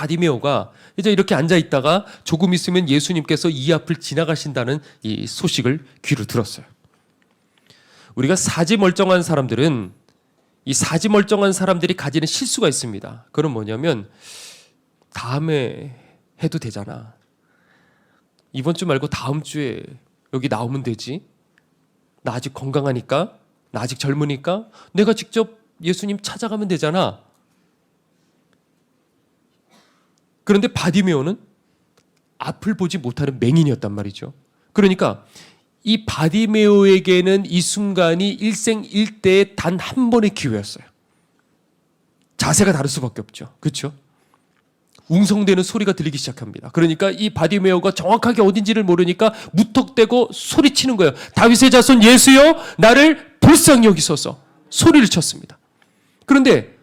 바디메오가 이제 이렇게 앉아 있다가 조금 있으면 예수님께서 이 앞을 지나가신다는 이 소식을 귀로 들었어요. 우리가 사지 멀쩡한 사람들은 이 사지 멀쩡한 사람들이 가지는 실수가 있습니다. 그건 뭐냐면 다음에 해도 되잖아. 이번 주 말고 다음 주에 여기 나오면 되지. 나 아직 건강하니까, 나 아직 젊으니까 내가 직접 예수님 찾아가면 되잖아. 그런데 바디메오는 앞을 보지 못하는 맹인이었단 말이죠. 그러니까 이 바디메오에게는 이 순간이 일생일대의 단 한 번의 기회였어요. 자세가 다를 수밖에 없죠. 그렇죠? 웅성대는 소리가 들리기 시작합니다. 그러니까 이 바디메오가 정확하게 어딘지를 모르니까 무턱대고 소리치는 거예요. 다윗의 자손 예수여 나를 불쌍히 여기소서. 소리를 쳤습니다. 그런데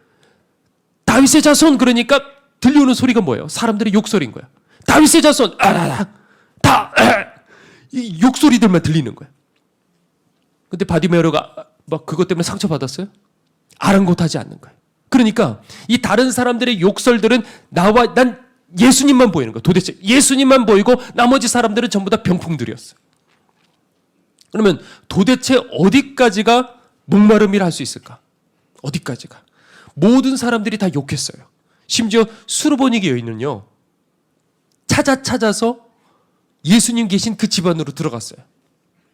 다윗의 자손 그러니까 들려오는 소리가 뭐예요? 사람들의 욕설인 거야. 다윗의 자손 이 욕소리들만 들리는 거야. 근데 바디메오가 막 그것 때문에 상처받았어요? 아랑곳하지 않는 거예요. 그러니까 이 다른 사람들의 욕설들은 난 예수님만 보이는 거예요. 도대체 예수님만 보이고 나머지 사람들은 전부 다 병풍들이었어요. 그러면 도대체 어디까지가 목마름이라 할 수 있을까? 어디까지가? 모든 사람들이 다 욕했어요. 심지어 수르보니게 여인은요. 찾아서 예수님 계신 그 집안으로 들어갔어요.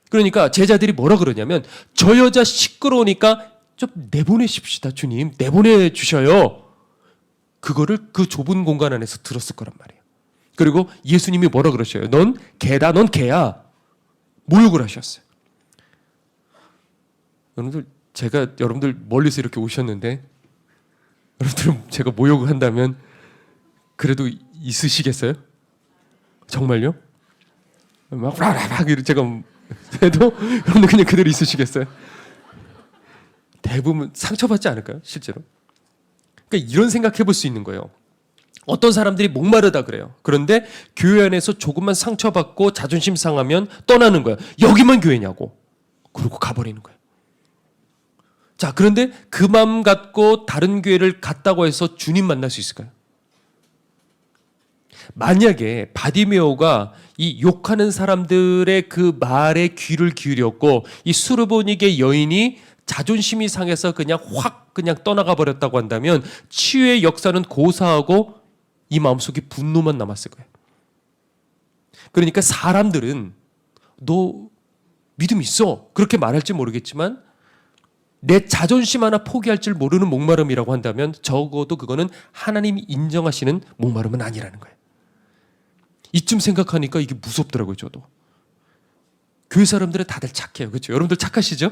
그러니까 제자들이 뭐라 그러냐면 저 여자 시끄러우니까 좀 내보내십시다 주님. 내보내 주셔요. 그거를 그 좁은 공간 안에서 들었을 거란 말이에요. 그리고 예수님이 뭐라 그러셔요? 넌 개다. 넌 개야. 모욕을 하셨어요. 여러분들 멀리서 이렇게 오셨는데 여러분들 제가 모욕을 한다면 그래도 있으시겠어요? 정말요? 막 제가 해도 여러분들 그냥 그대로 있으시겠어요? 대부분 상처받지 않을까요? 실제로? 그러니까 이런 생각해 볼 수 있는 거예요. 어떤 사람들이 목마르다 그래요. 그런데 교회 안에서 조금만 상처받고 자존심 상하면 떠나는 거예요. 여기만 교회냐고. 그러고 가버리는 거예요. 자, 그런데 그 마음 갖고 다른 교회를 갔다고 해서 주님 만날 수 있을까요? 만약에 바디메오가 이 욕하는 사람들의 그 말에 귀를 기울였고 이 수르보니게 여인이 자존심이 상해서 그냥 떠나가 버렸다고 한다면 치유의 역사는 고사하고 이 마음속에 분노만 남았을 거예요. 그러니까 사람들은 너 믿음 있어 그렇게 말할지 모르겠지만 내 자존심 하나 포기할 줄 모르는 목마름이라고 한다면 적어도 그거는 하나님이 인정하시는 목마름은 아니라는 거예요. 이쯤 생각하니까 이게 무섭더라고요. 저도. 교회 사람들은 다들 착해요. 그렇죠? 여러분들 착하시죠?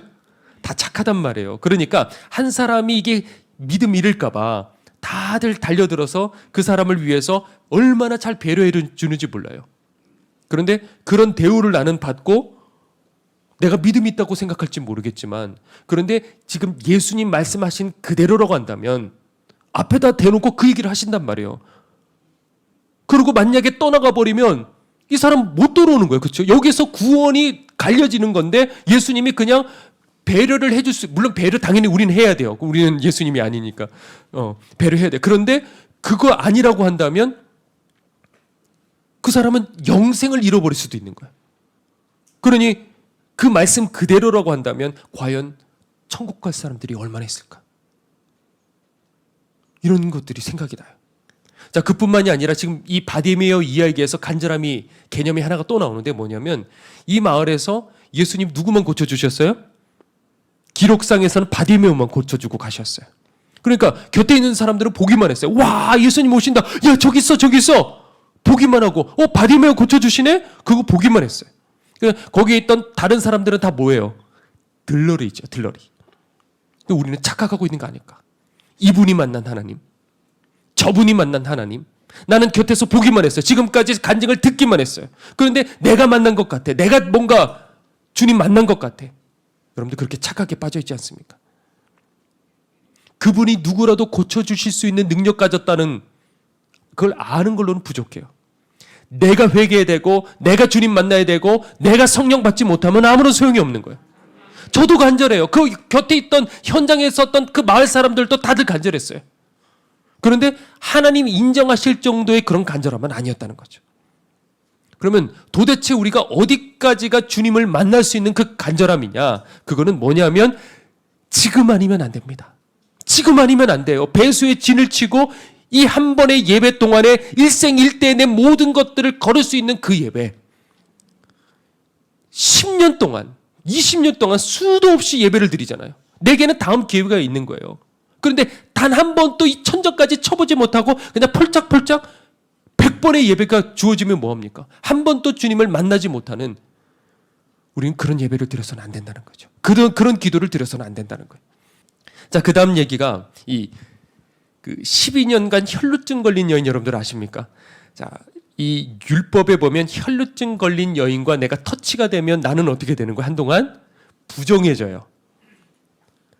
다 착하단 말이에요. 그러니까 한 사람이 이게 믿음 잃을까 봐 다들 달려들어서 그 사람을 위해서 얼마나 잘 배려해 주는지 몰라요. 그런데 그런 대우를 나는 받고 내가 믿음이 있다고 생각할지 모르겠지만 그런데 지금 예수님 말씀하신 그대로라고 한다면 앞에다 대놓고 그 얘기를 하신단 말이에요. 그리고 만약에 떠나가 버리면 이 사람 못 돌아오는 거예요. 그렇죠? 여기서 구원이 갈려지는 건데 예수님이 그냥 배려를 해줄 수, 물론 배려 당연히 우리는 해야 돼요. 우리는 예수님이 아니니까 배려해야 돼. 그런데 그거 아니라고 한다면 그 사람은 영생을 잃어버릴 수도 있는 거예요. 그러니 그 말씀 그대로라고 한다면 과연 천국 갈 사람들이 얼마나 있을까? 이런 것들이 생각이 나요. 자, 그뿐만이 아니라 지금 이 바디메오 이야기에서 간절함이 개념이 하나가 또 나오는데 뭐냐면 이 마을에서 예수님 누구만 고쳐주셨어요? 기록상에서는 바디메오만 고쳐주고 가셨어요. 그러니까 곁에 있는 사람들은 보기만 했어요. 와, 예수님 오신다. 야, 저기 있어. 보기만 하고 바디메오 고쳐주시네? 그거 보기만 했어요. 거기에 있던 다른 사람들은 다 뭐예요? 들러리죠. 들러리. 우리는 착각하고 있는 거 아닐까? 이분이 만난 하나님, 저분이 만난 하나님, 나는 곁에서 보기만 했어요. 지금까지 간증을 듣기만 했어요. 그런데 내가 만난 것 같아. 내가 뭔가 주님 만난 것 같아. 여러분들 그렇게 착각에 빠져 있지 않습니까? 그분이 누구라도 고쳐주실 수 있는 능력 가졌다는 그걸 아는 걸로는 부족해요. 내가 회개해야 되고 내가 주님 만나야 되고 내가 성령 받지 못하면 아무런 소용이 없는 거예요. 저도 간절해요. 그 곁에 있던 현장에 있었던 그 마을 사람들도 다들 간절했어요. 그런데 하나님이 인정하실 정도의 그런 간절함은 아니었다는 거죠. 그러면 도대체 우리가 어디까지가 주님을 만날 수 있는 그 간절함이냐? 그거는 뭐냐면 지금 아니면 안 됩니다. 지금 아니면 안 돼요. 배수의 진을 치고 이 한 번의 예배 동안에 일생일대의 내 모든 것들을 걸을 수 있는 그 예배. 10년 동안, 20년 동안 수도 없이 예배를 드리잖아요. 내게는 다음 기회가 있는 거예요. 그런데 단 한 번도 이 천전까지 쳐보지 못하고 그냥 펄짝펄짝 100번의 예배가 주어지면 뭐합니까? 한 번도 주님을 만나지 못하는, 우리는 그런 예배를 드려서는 안 된다는 거죠. 그런 기도를 드려서는 안 된다는 거예요. 자, 그 다음 얘기가 그 12년간 혈루증 걸린 여인, 여러분들 아십니까? 자, 이 율법에 보면 혈루증 걸린 여인과 내가 터치가 되면 나는 어떻게 되는 거야? 한동안 부정해져요.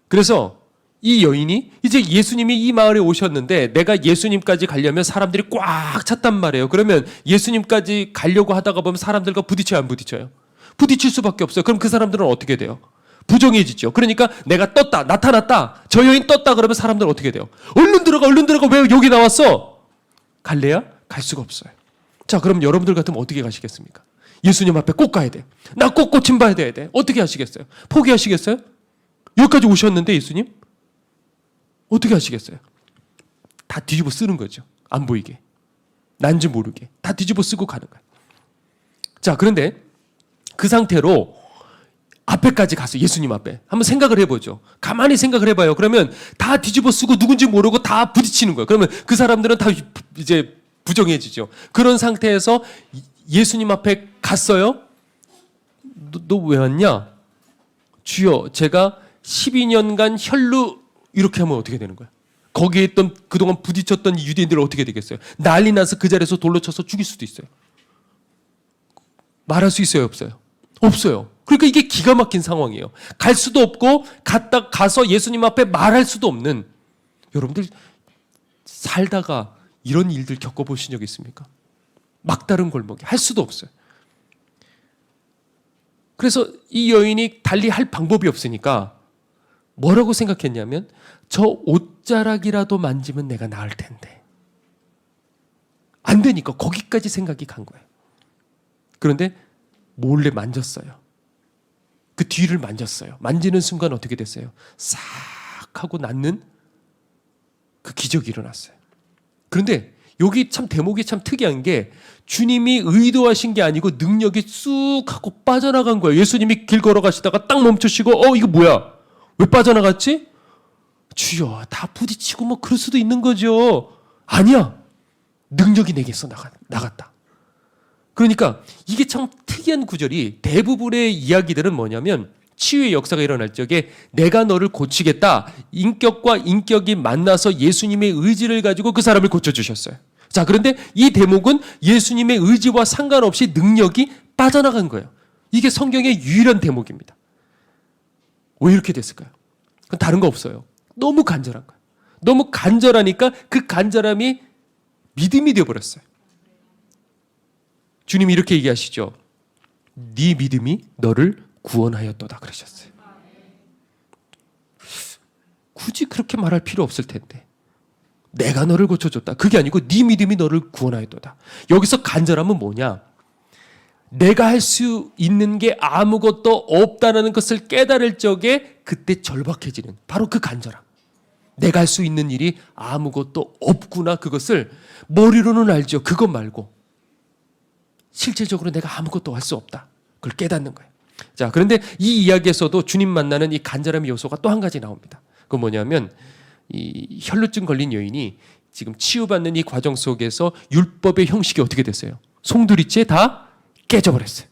그래서 이 여인이 이제 예수님이 이 마을에 오셨는데 내가 예수님까지 가려면 사람들이 꽉 찼단 말이에요. 그러면 예수님까지 가려고 하다가 보면 사람들과 부딪혀요, 안 부딪혀요? 부딪힐 수밖에 없어요. 그럼 그 사람들은 어떻게 돼요? 부정해지죠. 그러니까 내가 떴다, 나타났다, 저 여인 떴다 그러면 사람들은 어떻게 돼요? 얼른 들어가, 왜 여기 나왔어? 갈래야? 갈 수가 없어요. 자, 그럼 여러분들 같으면 어떻게 가시겠습니까? 예수님 앞에 꼭 가야 돼. 나 꼭 고침받아야 돼. 어떻게 하시겠어요? 포기하시겠어요? 여기까지 오셨는데 예수님? 어떻게 하시겠어요? 다 뒤집어 쓰는 거죠. 안 보이게. 난지 모르게. 다 뒤집어 쓰고 가는 거예요. 자, 그런데 그 상태로 앞에까지 갔어요. 예수님 앞에. 한번 생각을 해보죠. 가만히 생각을 해봐요. 그러면 다 뒤집어 쓰고 누군지 모르고 다 부딪히는 거예요. 그러면 그 사람들은 다 이제 부정해지죠. 그런 상태에서 예수님 앞에 갔어요. 너 왜 왔냐? 주여, 제가 12년간 혈루, 이렇게 하면 어떻게 되는 거야? 거기에 있던 그동안 부딪혔던 유대인들은 어떻게 되겠어요? 난리 나서 그 자리에서 돌로 쳐서 죽일 수도 있어요. 말할 수 있어요, 없어요? 없어요. 그러니까 이게 기가 막힌 상황이에요. 갈 수도 없고 가서 예수님 앞에 말할 수도 없는, 여러분들 살다가 이런 일들 겪어보신 적 있습니까? 막다른 골목에 할 수도 없어요. 그래서 이 여인이 달리 할 방법이 없으니까 뭐라고 생각했냐면 저 옷자락이라도 만지면 내가 나을 텐데. 안 되니까 거기까지 생각이 간 거예요. 그런데 몰래 만졌어요. 그 뒤를 만졌어요. 만지는 순간 어떻게 됐어요? 싹 하고 낫는 그 기적이 일어났어요. 그런데 여기 참 대목이 참 특이한 게 주님이 의도하신 게 아니고 능력이 쑥 하고 빠져나간 거예요. 예수님이 길 걸어가시다가 딱 멈추시고 이거 뭐야? 왜 빠져나갔지? 주여, 다 부딪히고 뭐 그럴 수도 있는 거죠. 아니야. 능력이 내게서 나갔다. 그러니까 이게 참 특이한 구절이, 대부분의 이야기들은 뭐냐면 치유의 역사가 일어날 적에 내가 너를 고치겠다. 인격과 인격이 만나서 예수님의 의지를 가지고 그 사람을 고쳐주셨어요. 자, 그런데 이 대목은 예수님의 의지와 상관없이 능력이 빠져나간 거예요. 이게 성경의 유일한 대목입니다. 왜 이렇게 됐을까요? 그건 다른 거 없어요. 너무 간절한 거예요. 너무 간절하니까 그 간절함이 믿음이 되어버렸어요. 주님이 이렇게 얘기하시죠. 네 믿음이 너를 구원하였도다 그러셨어요. 굳이 그렇게 말할 필요 없을 텐데. 내가 너를 고쳐줬다. 그게 아니고 네 믿음이 너를 구원하였도다. 여기서 간절함은 뭐냐? 내가 할 수 있는 게 아무것도 없다는 것을 깨달을 적에 그때 절박해지는 바로 그 간절함. 내가 할 수 있는 일이 아무것도 없구나. 그것을 머리로는 알죠. 그것 말고 실질적으로 내가 아무것도 할 수 없다. 그걸 깨닫는 거예요. 자, 그런데 이 이야기에서도 주님 만나는 이 간절함의 요소가 또 한 가지 나옵니다. 그건 뭐냐면 이 혈루증 걸린 여인이 지금 치유받는 이 과정 속에서 율법의 형식이 어떻게 됐어요? 송두리째 다 깨져버렸어요.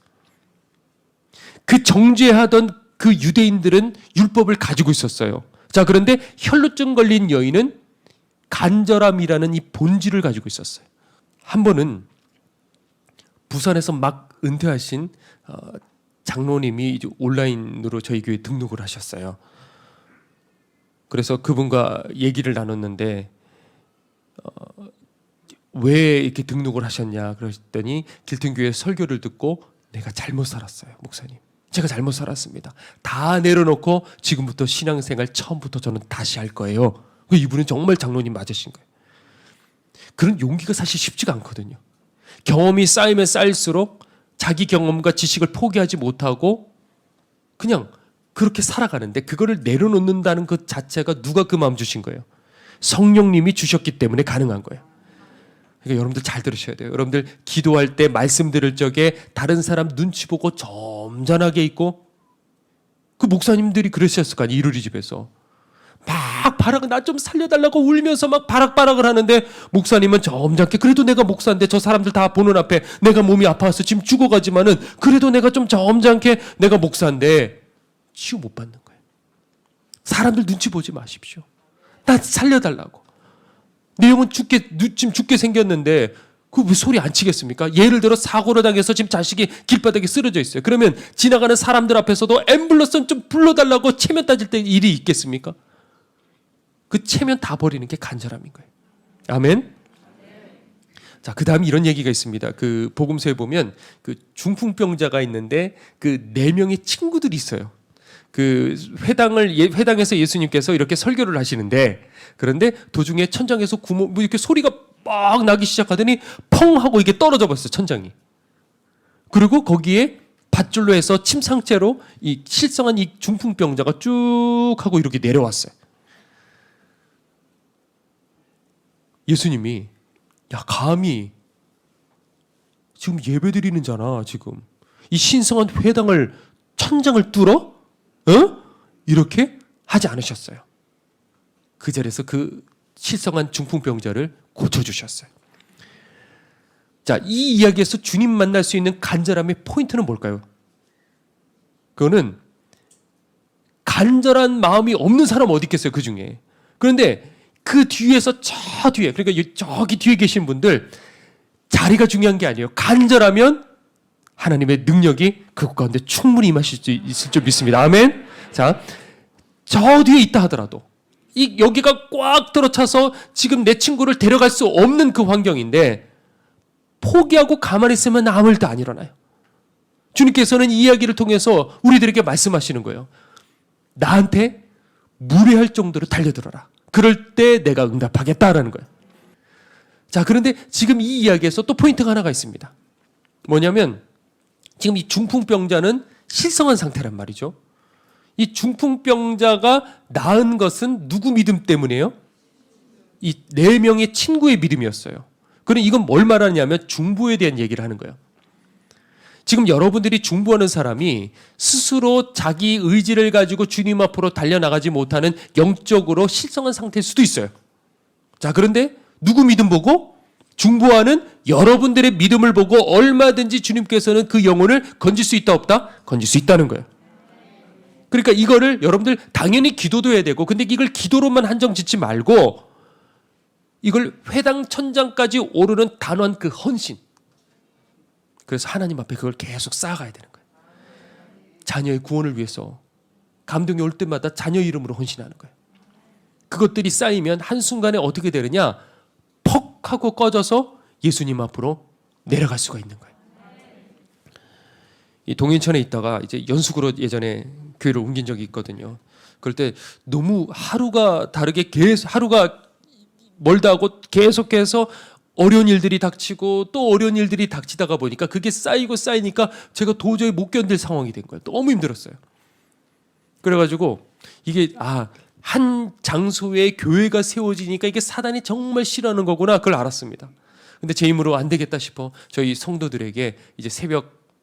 그 정죄하던 그 유대인들은 율법을 가지고 있었어요. 자, 그런데 혈루증 걸린 여인은 간절함이라는 이 본질을 가지고 있었어요. 한 번은 부산에서 막 은퇴하신 장로님이 이제 온라인으로 저희 교회에 등록을 하셨어요. 그래서 그분과 얘기를 나눴는데 왜 이렇게 등록을 하셨냐 그랬더니 길튼교회 설교를 듣고 내가 잘못 살았어요, 목사님. 제가 잘못 살았습니다. 다 내려놓고 지금부터 신앙생활 처음부터 저는 다시 할 거예요. 이분은 정말 장로님 맞으신 거예요. 그런 용기가 사실 쉽지가 않거든요. 경험이 쌓이면 쌓일수록 자기 경험과 지식을 포기하지 못하고 그냥 그렇게 살아가는데 그거를 내려놓는다는 것 자체가 누가 그 마음 주신 거예요? 성령님이 주셨기 때문에 가능한 거예요. 그러니까 여러분들 잘 들으셔야 돼요. 여러분들 기도할 때 말씀 들을 적에 다른 사람 눈치 보고 점잖하게 있고 그 목사님들이 그러셨을 거 아니에요. 이루리 집에서. 막 나 좀 살려달라고 울면서 막 바락바락을 하는데 목사님은 점잖게 그래도 내가 목사인데 저 사람들 다 보는 앞에 내가 몸이 아파서 지금 죽어가지만은 그래도 내가 좀 점잖게 내가 목사인데 치유 못 받는 거예요. 사람들 눈치 보지 마십시오. 나 살려달라고. 내 영은 지금 죽게 생겼는데 그 왜 소리 안 치겠습니까? 예를 들어 사고를 당해서 지금 자식이 길바닥에 쓰러져 있어요. 그러면 지나가는 사람들 앞에서도 앰뷸런스 좀 불러달라고 체면 따질 때 일이 있겠습니까? 그 체면 다 버리는 게 간절함인 거예요. 아멘. 자, 그다음 이런 얘기가 있습니다. 그 복음서에 보면 그 중풍병자가 있는데 그 4명의 친구들이 있어요. 그 회당에서 예수님께서 이렇게 설교를 하시는데 그런데 도중에 천장에서 구멍 뭐 이렇게 소리가 막 나기 시작하더니 펑 하고 이게 떨어져 버렸어요, 천장이. 그리고 거기에 밧줄로 해서 침상째로 이 실성한 이 중풍병자가 쭉 하고 이렇게 내려왔어요. 예수님이 야 감히 지금 예배드리는잖아 지금 이 신성한 회당을 천장을 뚫어? 이렇게 하지 않으셨어요. 그 자리에서 그 실성한 중풍병자를 고쳐주셨어요. 자, 이 이야기에서 주님 만날 수 있는 간절함의 포인트는 뭘까요? 그거는 간절한 마음이 없는 사람 어디 있겠어요 그 중에. 그런데 그 뒤에서 저 뒤에 그러니까 저기 뒤에 계신 분들 자리가 중요한 게 아니에요. 간절하면 하나님의 능력이 그것 가운데 충분히 임하실 수 있을 줄 믿습니다. 아멘. 자, 저 뒤에 있다 하더라도 여기가 꽉 들어차서 지금 내 친구를 데려갈 수 없는 그 환경인데 포기하고 가만히 있으면 아무 일도 안 일어나요. 주님께서는 이 이야기를 통해서 우리들에게 말씀하시는 거예요. 나한테 무례할 정도로 달려들어라. 그럴 때 내가 응답하겠다라는 거예요. 자, 그런데 지금 이 이야기에서 또 포인트가 하나가 있습니다. 뭐냐면 지금 이 중풍병자는 실성한 상태란 말이죠. 이 중풍병자가 나은 것은 누구 믿음 때문이에요? 이 4명의 친구의 믿음이었어요. 그럼 이건 뭘 말하냐면 중보에 대한 얘기를 하는 거예요. 지금 여러분들이 중보하는 사람이 스스로 자기 의지를 가지고 주님 앞으로 달려나가지 못하는 영적으로 실성한 상태일 수도 있어요. 자, 그런데 누구 믿음 보고? 중보하는 여러분들의 믿음을 보고 얼마든지 주님께서는 그 영혼을 건질 수 있다 없다? 건질 수 있다는 거예요. 그러니까 이거를 여러분들 당연히 기도도 해야 되고 근데 이걸 기도로만 한정 짓지 말고 이걸 회당 천장까지 오르는 단호한 그 헌신. 그래서 하나님 앞에 그걸 계속 쌓아가야 되는 거예요. 자녀의 구원을 위해서 감동이 올 때마다 자녀 이름으로 헌신하는 거예요. 그것들이 쌓이면 한순간에 어떻게 되느냐? 퍽 하고 꺼져서 예수님 앞으로 내려갈 수가 있는 거예요. 이 동인천에 있다가 이제 연숙으로 예전에 교회를 옮긴 적이 있거든요. 그럴 때 너무 하루가 다르게 하루가 멀다 하고 계속해서 어려운 일들이 닥치고 또 어려운 일들이 닥치다가 보니까 그게 쌓이니까 제가 도저히 못 견딜 상황이 된 거예요. 너무 힘들었어요. 그래가지고 이게 한 장소에 교회가 세워지니까 이게 사단이 정말 싫어하는 거구나 그걸 알았습니다. 근데 제 힘으로 안 되겠다 싶어 저희 성도들에게 이제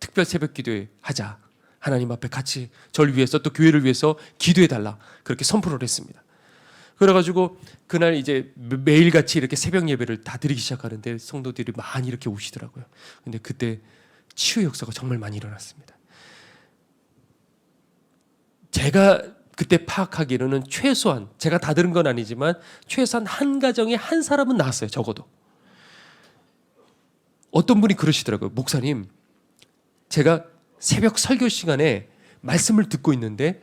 특별 새벽 기도회 하자. 하나님 앞에 같이 저를 위해서 또 교회를 위해서 기도해 달라. 그렇게 선포를 했습니다. 그래가지고 그날 이제 매일같이 이렇게 새벽 예배를 다 드리기 시작하는데 성도들이 많이 이렇게 오시더라고요. 근데 그때 치유 역사가 정말 많이 일어났습니다. 제가 그때 파악하기로는 최소한 제가 다 들은 건 아니지만 최소한 한 가정에 한 사람은 나왔어요. 적어도. 어떤 분이 그러시더라고요. 목사님, 제가 새벽 설교 시간에 말씀을 듣고 있는데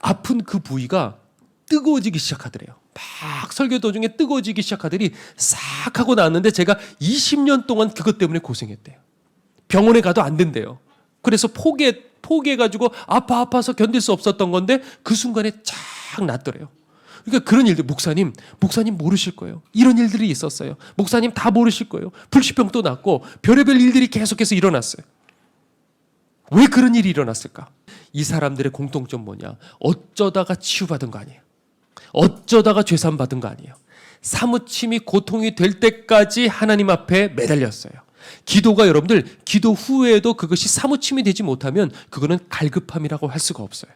아픈 그 부위가 뜨거워지기 시작하더래요. 막 설교 도중에 뜨거워지기 시작하더니 싹 하고 나왔는데 제가 20년 동안 그것 때문에 고생했대요. 병원에 가도 안 된대요. 그래서 포기해가지고 아파서 견딜 수 없었던 건데 그 순간에 쫙 낫더래요. 그러니까 그런 일들, 목사님 모르실 거예요. 이런 일들이 있었어요. 목사님 다 모르실 거예요. 불치병도 났고 별의별 일들이 계속해서 일어났어요. 왜 그런 일이 일어났을까? 이 사람들의 공통점 뭐냐? 어쩌다가 치유받은 거 아니에요. 어쩌다가 죄산받은 거 아니에요. 사무침이 고통이 될 때까지 하나님 앞에 매달렸어요. 기도가 여러분들 기도 후에도 그것이 사무침이 되지 못하면 그거는 갈급함이라고 할 수가 없어요.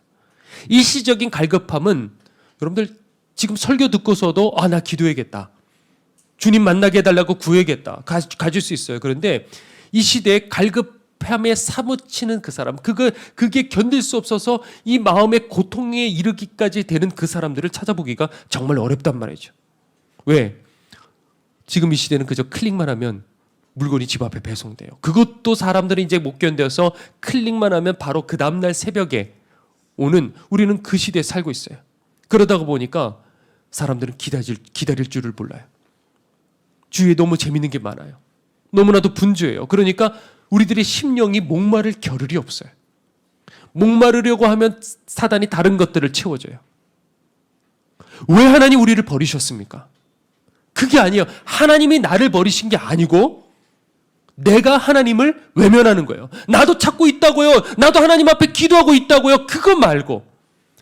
일시적인 갈급함은 여러분들 지금 설교 듣고서도 나 기도해야겠다. 주님 만나게 해달라고 구해야겠다. 가질 수 있어요. 그런데 이 시대에 갈급함에 사무치는 그 사람, 그게 견딜 수 없어서 이 마음의 고통에 이르기까지 되는 그 사람들을 찾아보기가 정말 어렵단 말이죠. 왜? 지금 이 시대는 그저 클릭만 하면 물건이 집 앞에 배송돼요. 그것도 사람들이 이제 못 견뎌서 클릭만 하면 바로 그 다음날 새벽에 오는, 우리는 그 시대에 살고 있어요. 그러다가 보니까 사람들은 기다릴 줄을 몰라요. 주위에 너무 재밌는 게 많아요. 너무나도 분주해요. 그러니까 우리들의 심령이 목마를 겨를이 없어요. 목마르려고 하면 사단이 다른 것들을 채워줘요. 왜 하나님 우리를 버리셨습니까? 그게 아니에요. 하나님이 나를 버리신 게 아니고 내가 하나님을 외면하는 거예요. 나도 찾고 있다고요. 나도 하나님 앞에 기도하고 있다고요. 그거 말고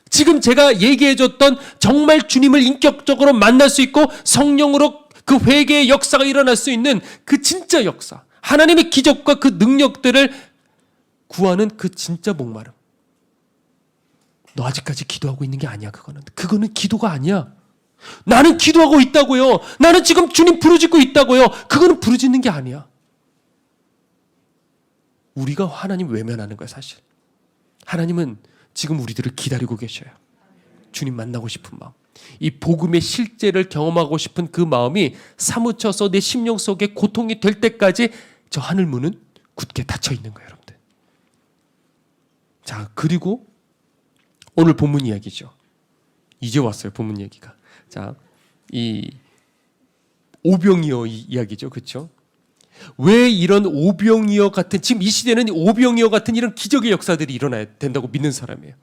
지금 제가 얘기해줬던 정말 주님을 인격적으로 만날 수 있고 성령으로 그 회개의 역사가 일어날 수 있는 그 진짜 역사, 하나님의 기적과 그 능력들을 구하는 그 진짜 목마름. 너 아직까지 기도하고 있는 게 아니야. 그거는 기도가 아니야. 나는 기도하고 있다고요. 나는 지금 주님 부르짖고 있다고요. 그거는 부르짖는 게 아니야. 우리가 하나님 외면하는 거야, 사실. 하나님은 지금 우리들을 기다리고 계셔요. 주님 만나고 싶은 마음. 이 복음의 실제를 경험하고 싶은 그 마음이 사무쳐서 내 심령 속에 고통이 될 때까지 저 하늘 문은 굳게 닫혀 있는 거예요, 여러분들. 자, 그리고 오늘 본문 이야기죠. 이제 왔어요, 본문 얘기가. 자, 이 오병이어 이야기죠, 그렇죠? 왜 이런 오병이어 같은, 지금 이 시대는 오병이어 같은 이런 기적의 역사들이 일어나야 된다고 믿는 사람이에요.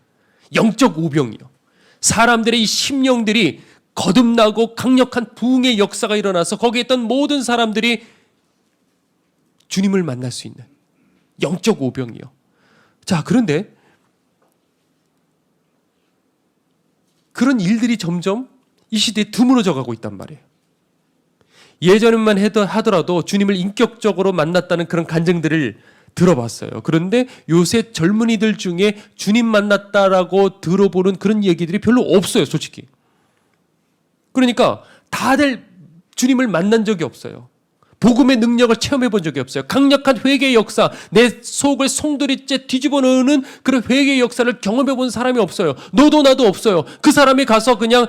영적 오병이어. 사람들의 이 심령들이 거듭나고 강력한 부흥의 역사가 일어나서 거기에 있던 모든 사람들이 주님을 만날 수 있는 영적 오병이어. 자, 그런데 그런 일들이 점점 이 시대에 드물어져 가고 있단 말이에요. 예전에만 하더라도 주님을 인격적으로 만났다는 그런 간증들을 들어봤어요. 그런데 요새 젊은이들 중에 주님 만났다라고 들어보는 그런 얘기들이 별로 없어요, 솔직히. 그러니까 다들 주님을 만난 적이 없어요. 복음의 능력을 체험해 본 적이 없어요. 강력한 회개의 역사, 내 속을 송두리째 뒤집어 놓는 그런 회개의 역사를 경험해 본 사람이 없어요. 너도 나도 없어요. 그 사람이 가서 그냥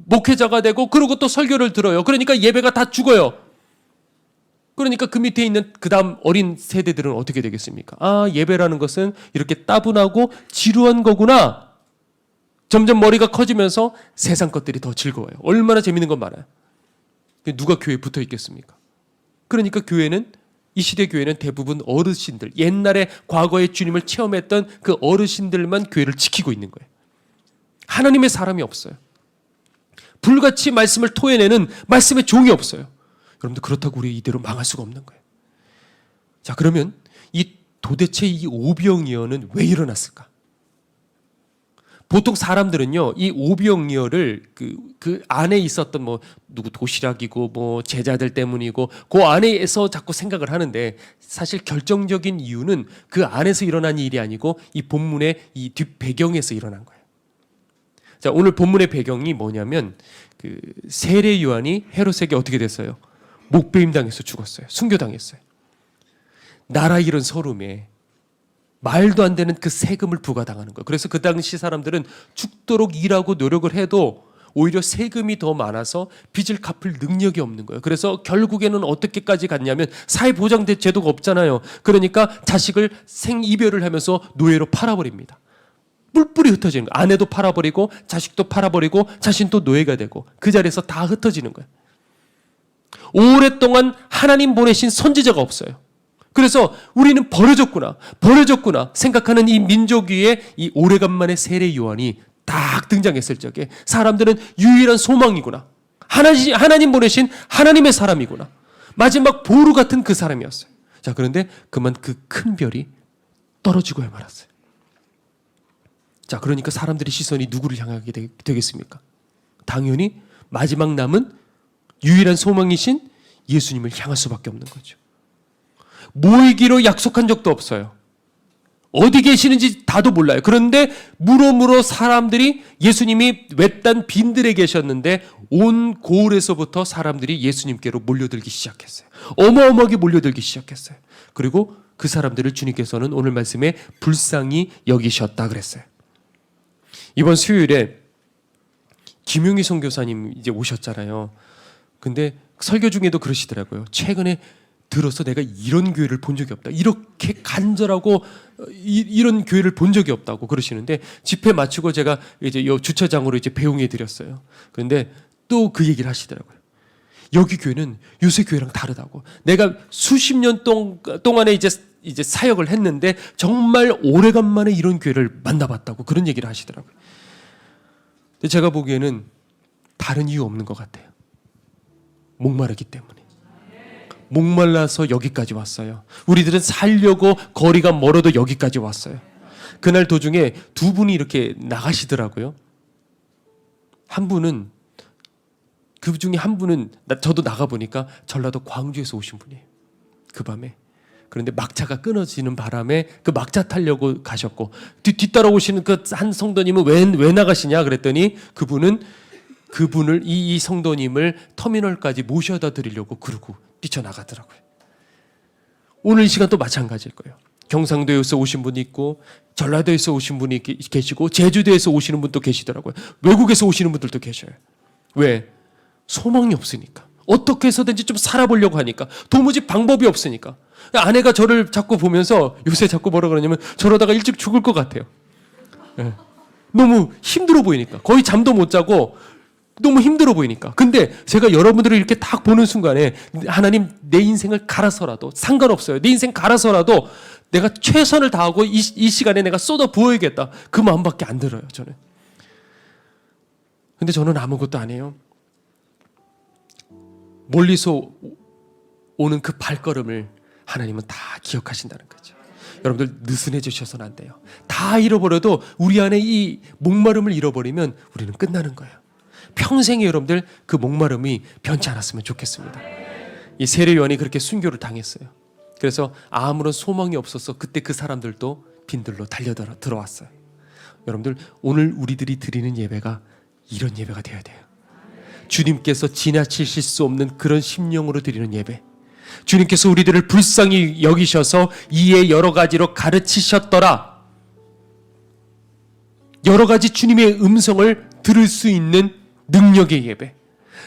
목회자가 되고 그러고 또 설교를 들어요. 그러니까 예배가 다 죽어요. 그러니까 그 밑에 있는 그 다음 어린 세대들은 어떻게 되겠습니까? 예배라는 것은 이렇게 따분하고 지루한 거구나. 점점 머리가 커지면서 세상 것들이 더 즐거워요. 얼마나 재밌는 건 많아요. 누가 교회에 붙어 있겠습니까? 그러니까 교회는, 이 시대 교회는 대부분 어르신들, 옛날에 과거에 주님을 체험했던 그 어르신들만 교회를 지키고 있는 거예요. 하나님의 사람이 없어요. 불같이 말씀을 토해내는 말씀의 종이 없어요. 여러분들, 그렇다고 우리 이대로 망할 수가 없는 거예요. 자, 그러면 도대체 이 오병이어는 왜 일어났을까? 보통 사람들은요, 이 오병이어를 그 안에 있었던 누구 도시락이고 제자들 때문이고 그 안에서 자꾸 생각을 하는데, 사실 결정적인 이유는 그 안에서 일어난 일이 아니고 이 본문의 이 뒷 배경에서 일어난 거예요. 자, 오늘 본문의 배경이 뭐냐면 그 세례 요한이 헤롯에게 어떻게 됐어요? 목배임 당해서 죽었어요. 순교당했어요. 나라 잃은 서름에 말도 안 되는 그 세금을 부과당하는 거예요. 그래서 그 당시 사람들은 죽도록 일하고 노력을 해도 오히려 세금이 더 많아서 빚을 갚을 능력이 없는 거예요. 그래서 결국에는 어떻게까지 갔냐면 사회보장 제도가 없잖아요. 그러니까 자식을 생이별을 하면서 노예로 팔아버립니다. 뿔뿔이 흩어지는 거예요. 아내도 팔아버리고 자식도 팔아버리고 자신도 노예가 되고 그 자리에서 다 흩어지는 거예요. 오랫동안 하나님 보내신 선지자가 없어요. 그래서 우리는 버려졌구나 생각하는 이 민족 위에 이 오래간만에 세례 요한이 딱 등장했을 적에 사람들은 유일한 소망이구나. 하나님 보내신 하나님의 사람이구나. 마지막 보루 같은 그 사람이었어요. 자, 그런데 그만 그 큰 별이 떨어지고야 말았어요. 자, 그러니까 사람들의 시선이 누구를 향하게 되겠습니까? 당연히 마지막 남은 유일한 소망이신 예수님을 향할 수밖에 없는 거죠. 모이기로 약속한 적도 없어요. 어디 계시는지 다도 몰라요. 그런데 물어 사람들이 예수님이 외딴 빈들에 계셨는데 온 고을에서부터 사람들이 예수님께로 몰려들기 시작했어요. 어마어마하게 몰려들기 시작했어요. 그리고 그 사람들을 주님께서는 오늘 말씀에 불쌍히 여기셨다 그랬어요. 이번 수요일에 김용희 선교사님 이제 오셨잖아요. 근데 설교 중에도 그러시더라고요. 최근에 들어서 내가 이런 교회를 본 적이 없다. 이렇게 간절하고 이런 교회를 본 적이 없다고 그러시는데 집회 마치고 제가 이제 요 주차장으로 이제 배웅해 드렸어요. 그런데 또 그 얘기를 하시더라고요. 여기 교회는 요새 교회랑 다르다고. 내가 수십 년 동안에 이제 사역을 했는데 정말 오래간만에 이런 교회를 만나봤다고 그런 얘기를 하시더라고요. 근데 제가 보기에는 다른 이유 없는 것 같아요. 목마르기 때문에. 목말라서 여기까지 왔어요. 우리들은 살려고 거리가 멀어도 여기까지 왔어요. 그날 도중에 두 분이 이렇게 나가시더라고요. 그 중에 한 분은 저도 나가보니까 전라도 광주에서 오신 분이에요. 그 밤에. 그런데 막차가 끊어지는 바람에 그 막차 타려고 가셨고 뒤따라오시는 그 한 성도님은 왜 나가시냐 그랬더니 그분을 이 성도님을 터미널까지 모셔다 드리려고 그러고 뛰쳐나가더라고요. 오늘 이 시간 또 마찬가지일 거예요. 경상도에서 오신 분이 있고 전라도에서 오신 분이 계시고 제주도에서 오시는 분도 계시더라고요. 외국에서 오시는 분들도 계셔요. 왜? 소망이 없으니까. 어떻게 해서든지 좀 살아보려고 하니까. 도무지 방법이 없으니까. 아내가 저를 자꾸 보면서 요새 자꾸 뭐라 그러냐면 저러다가 일찍 죽을 것 같아요. 네. 너무 힘들어 보이니까. 거의 잠도 못 자고 너무 힘들어 보이니까. 근데 제가 여러분들을 이렇게 딱 보는 순간에 하나님 내 인생을 갈아서라도 상관없어요. 내 인생 갈아서라도 내가 최선을 다하고 이 시간에 내가 쏟아 부어야겠다. 그 마음밖에 안 들어요, 저는. 근데 저는 아무것도 안 해요. 멀리서 오는 그 발걸음을 하나님은 다 기억하신다는 거죠. 여러분들 느슨해지셔서는 안 돼요. 다 잃어버려도 우리 안에 이 목마름을 잃어버리면 우리는 끝나는 거예요. 평생에 여러분들 그 목마름이 변치 않았으면 좋겠습니다. 이 세례 요한이 그렇게 순교를 당했어요. 그래서 아무런 소망이 없어서 그때 그 사람들도 빈들로 들어왔어요. 여러분들 오늘 우리들이 드리는 예배가 이런 예배가 되어야 돼요. 주님께서 지나치실 수 없는 그런 심령으로 드리는 예배. 주님께서 우리들을 불쌍히 여기셔서 이에 여러 가지로 가르치셨더라. 여러 가지 주님의 음성을 들을 수 있는 능력의 예배.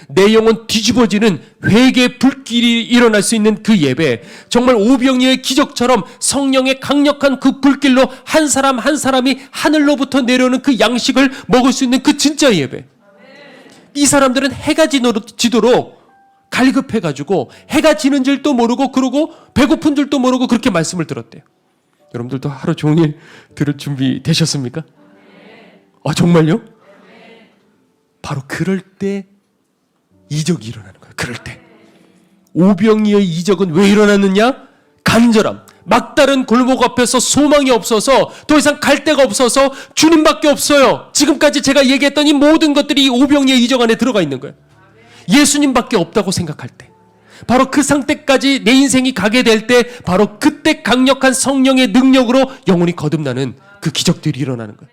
내 영혼 뒤집어지는 회개의 불길이 일어날 수 있는 그 예배. 정말 오병이어의 기적처럼 성령의 강력한 그 불길로 한 사람 한 사람이 하늘로부터 내려오는 그 양식을 먹을 수 있는 그 진짜 예배. 이 사람들은 해가 지도록 갈급해가지고 해가 지는 줄도 모르고 그러고 배고픈 줄도 모르고 그렇게 말씀을 들었대요. 여러분들도 하루 종일 들을 준비 되셨습니까? 정말요? 바로 그럴 때 이적이 일어나는 거예요. 그럴 때. 오병이어의 이적은 왜 일어났느냐? 간절함. 막다른 골목 앞에서 소망이 없어서 더 이상 갈 데가 없어서 주님밖에 없어요. 지금까지 제가 얘기했던 이 모든 것들이 이 오병이어의 이적 안에 들어가 있는 거예요. 예수님밖에 없다고 생각할 때. 바로 그 상태까지 내 인생이 가게 될 때 바로 그때 강력한 성령의 능력으로 영혼이 거듭나는 그 기적들이 일어나는 거예요.